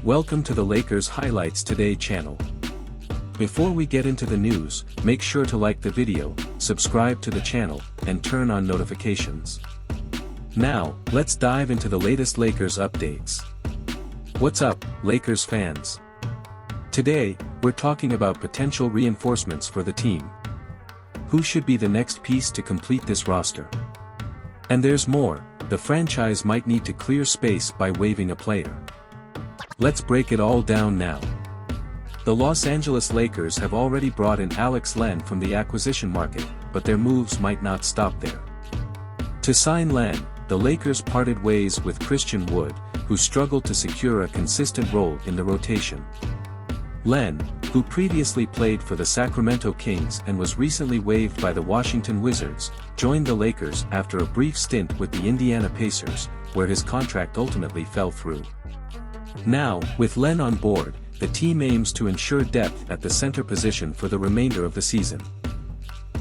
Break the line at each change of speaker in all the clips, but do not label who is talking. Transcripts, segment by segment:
Welcome to the Lakers Highlights Today channel. Before we get into the news, make sure to like the video, subscribe to the channel, and turn on notifications. Now, let's dive into the latest Lakers updates. What's up, Lakers fans? Today, we're talking about potential reinforcements for the team. Who should be the next piece to complete this roster? And there's more, the franchise might need to clear space by waiving a player. Let's break it all down now. The Los Angeles Lakers have already brought in Alex Len from the acquisition market, but their moves might not stop there. To sign Len, the Lakers parted ways with Christian Wood, who struggled to secure a consistent role in the rotation. Len, who previously played for the Sacramento Kings and was recently waived by the Washington Wizards, joined the Lakers after a brief stint with the Indiana Pacers, where his contract ultimately fell through. Now, with Len on board, the team aims to ensure depth at the center position for the remainder of the season.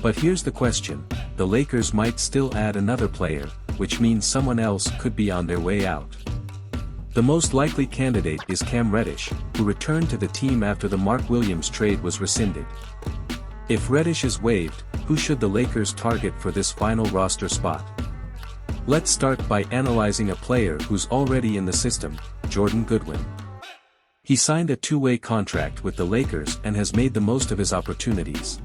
But here's the question, the Lakers might still add another player, which means someone else could be on their way out. The most likely candidate is Cam Reddish, who returned to the team after the Mark Williams trade was rescinded. If Reddish is waived, who should the Lakers target for this final roster spot? Let's start by analyzing a player who's already in the system, Jordan Goodwin. He signed a two-way contract with the Lakers and has made the most of his opportunities.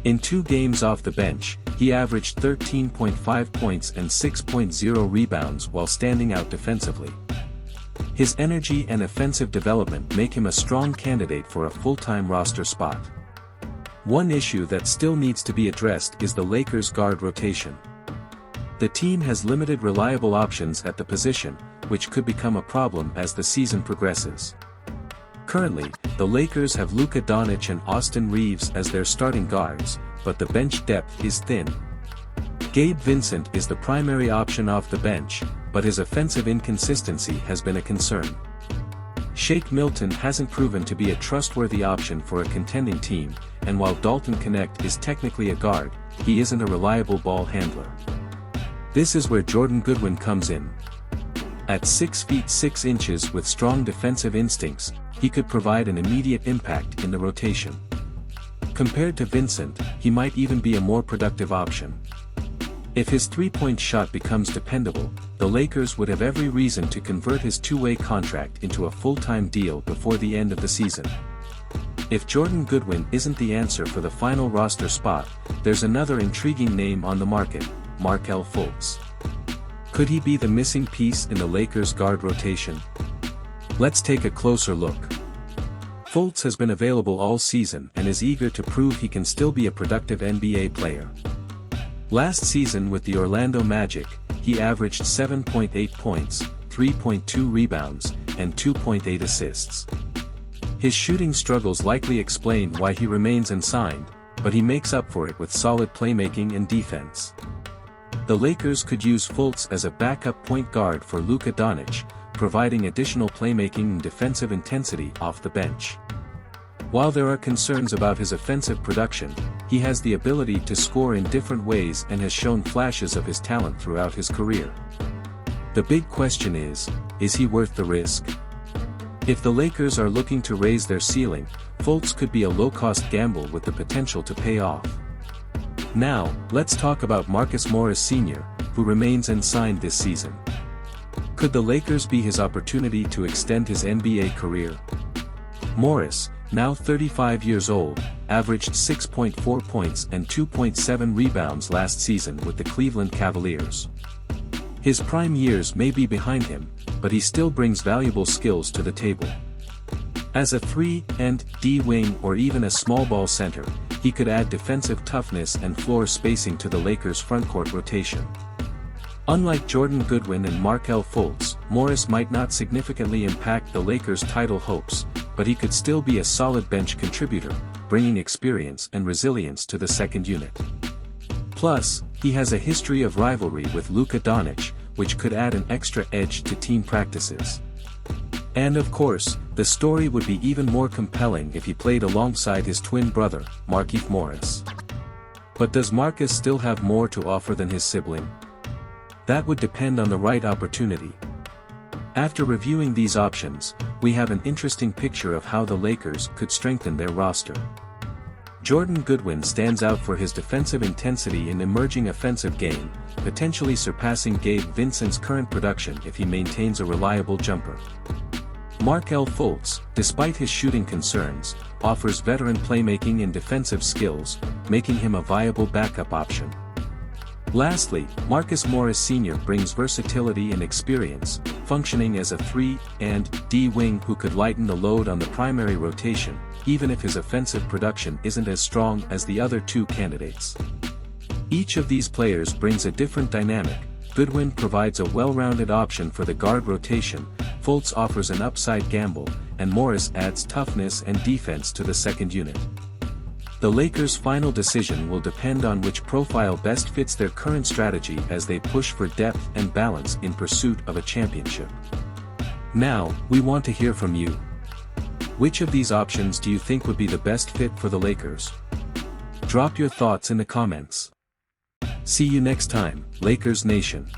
In 2 games off the bench, he averaged 13.5 points and 6.0 rebounds while standing out defensively. His energy and offensive development make him a strong candidate for a full-time roster spot. One issue that still needs to be addressed is the Lakers' guard rotation. The team has limited reliable options at the position, which could become a problem as the season progresses. Currently, the Lakers have Luka Doncic and Austin Reeves as their starting guards, but the bench depth is thin. Gabe Vincent is the primary option off the bench, but his offensive inconsistency has been a concern. Shake Milton hasn't proven to be a trustworthy option for a contending team, and while Dalton Knecht is technically a guard, he isn't a reliable ball handler. This is where Jordan Goodwin comes in. At 6 feet 6 inches with strong defensive instincts, he could provide an immediate impact in the rotation. Compared to Vincent, he might even be a more productive option. If his three-point shot becomes dependable, the Lakers would have every reason to convert his two-way contract into a full-time deal before the end of the season. If Jordan Goodwin isn't the answer for the final roster spot, there's another intriguing name on the market, Markelle Fultz. Could he be the missing piece in the Lakers' guard rotation? Let's take a closer look. Fultz has been available all season and is eager to prove he can still be a productive NBA player. Last season with the Orlando Magic, he averaged 7.8 points, 3.2 rebounds, and 2.8 assists. His shooting struggles likely explain why he remains unsigned, but he makes up for it with solid playmaking and defense. The Lakers could use Fultz as a backup point guard for Luka Doncic, providing additional playmaking and defensive intensity off the bench. While there are concerns about his offensive production, he has the ability to score in different ways and has shown flashes of his talent throughout his career. The big question is he worth the risk? If the Lakers are looking to raise their ceiling, Fultz could be a low-cost gamble with the potential to pay off. Now, let's talk about Marcus Morris Sr., who remains unsigned this season. Could the Lakers be his opportunity to extend his NBA career? Morris, now 35 years old, averaged 6.4 points and 2.7 rebounds last season with the Cleveland Cavaliers. His prime years may be behind him, but he still brings valuable skills to the table. As a 3-and-D wing or even a small ball center, he could add defensive toughness and floor spacing to the Lakers' frontcourt rotation. Unlike Jordan Goodwin and Markelle Fultz, Morris might not significantly impact the Lakers' title hopes, but he could still be a solid bench contributor, bringing experience and resilience to the second unit. Plus, he has a history of rivalry with Luka Doncic, which could add an extra edge to team practices. And of course, the story would be even more compelling if he played alongside his twin brother, Markieff Morris. But does Marcus still have more to offer than his sibling? That would depend on the right opportunity. After reviewing these options, we have an interesting picture of how the Lakers could strengthen their roster. Jordan Goodwin stands out for his defensive intensity and emerging offensive game, potentially surpassing Gabe Vincent's current production if he maintains a reliable jumper. Markelle Fultz, despite his shooting concerns, offers veteran playmaking and defensive skills, making him a viable backup option. Lastly, Marcus Morris Sr. brings versatility and experience, functioning as a 3-and-D wing who could lighten the load on the primary rotation, even if his offensive production isn't as strong as the other two candidates. Each of these players brings a different dynamic. Goodwin provides a well-rounded option for the guard rotation, Fultz offers an upside gamble, and Morris adds toughness and defense to the second unit. The Lakers' final decision will depend on which profile best fits their current strategy as they push for depth and balance in pursuit of a championship. Now, we want to hear from you. Which of these options do you think would be the best fit for the Lakers? Drop your thoughts in the comments. See you next time, Lakers Nation.